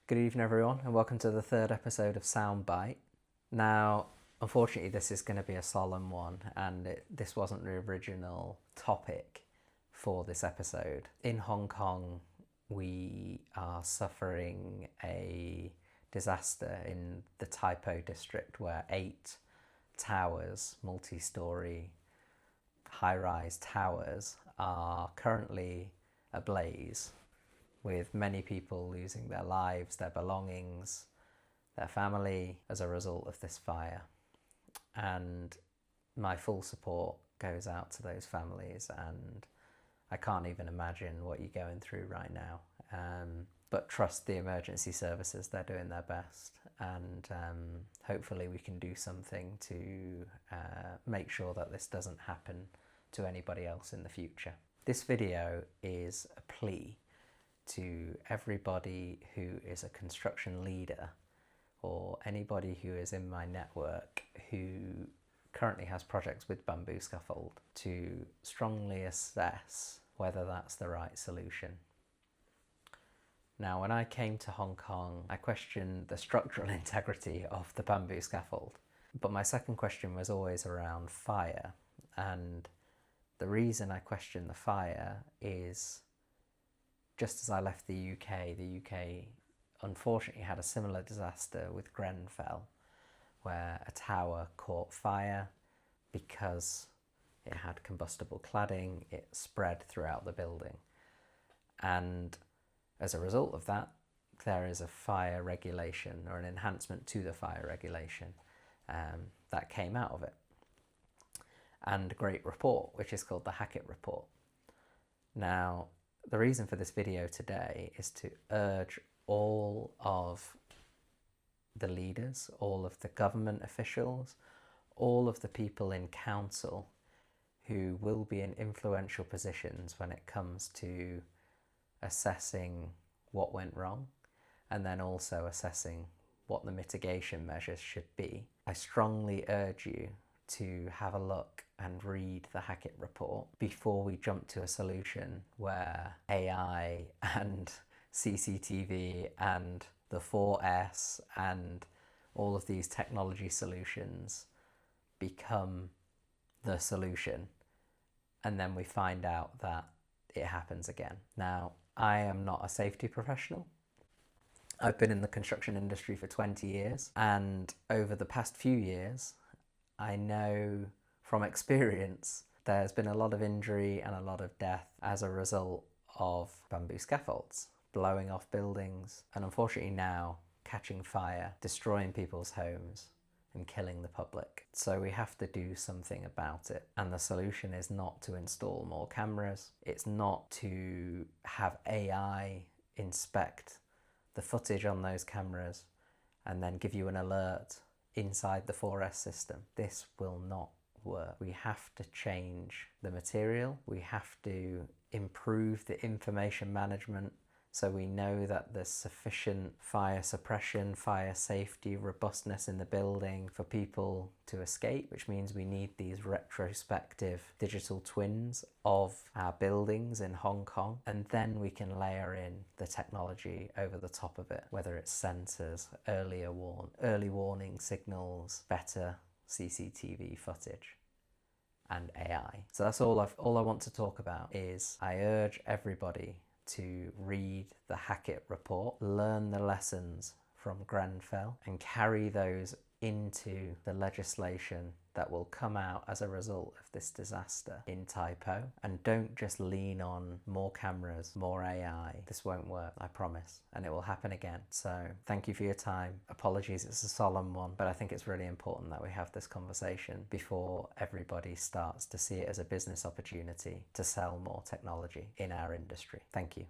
Good evening everyone and welcome to the third episode of Soundbyte. Now, unfortunately this is going to be a solemn one and this wasn't the original topic for this episode. In Hong Kong we are suffering a disaster in the Tai Po district where 8 towers, multi-storey, high-rise towers are currently ablaze, with many people losing their lives, their belongings, their family as a result of this fire. And my full support goes out to those families, and I can't even imagine what you're going through right now. But trust the emergency services, they're doing their best, and hopefully we can do something to make sure that this doesn't happen to anybody else in the future. This video is a plea to everybody who is a construction leader or anybody who is in my network who currently has projects with bamboo scaffold to strongly assess whether that's the right solution. Now, when I came to Hong Kong, I questioned the structural integrity of the bamboo scaffold, but my second question was always around fire. And the reason I questioned the fire is just as I left the UK unfortunately had a similar disaster with Grenfell, where a tower caught fire because it had combustible cladding. It spread throughout the building. And as a result of that, there is a fire regulation or an enhancement to the fire regulation that came out of it. And a great report, which is called the Hackett Report. Now, the reason for this video today is to urge all of the leaders, all of the government officials, all of the people in council who will be in influential positions when it comes to assessing what went wrong and then also assessing what the mitigation measures should be. I strongly urge you to have a look and read the Hackett Report before we jump to a solution where AI and CCTV and the 4S and all of these technology solutions become the solution, and then we find out that it happens again. Now, I am not a safety professional. I've been in the construction industry for 20 years, and over the past few years I know from experience there's been a lot of injury and a lot of death as a result of bamboo scaffolds blowing off buildings and unfortunately now catching fire, destroying people's homes and killing the public. So we have to do something about it, and the solution is not to install more cameras. It's not to have AI inspect the footage on those cameras and then give you an alert inside the 4S system. This will not work. We have to change the material. We have to improve the information management so we know that there's sufficient fire suppression, fire safety, robustness in the building for people to escape, which means we need these retrospective digital twins of our buildings in Hong Kong, and then we can layer in the technology over the top of it, whether it's sensors, early warning signals, better CCTV footage and AI. So that's all I want to talk about. Is I urge everybody to read the Hackett Report, learn the lessons from Grenfell and carry those into the legislation that will come out as a result of this disaster in Tai Po. And don't just lean on more cameras, more AI. This won't work, I promise, and it will happen again. So thank you for your time. Apologies, it's a solemn one, but I think it's really important that we have this conversation before everybody starts to see it as a business opportunity to sell more technology in our industry. Thank you.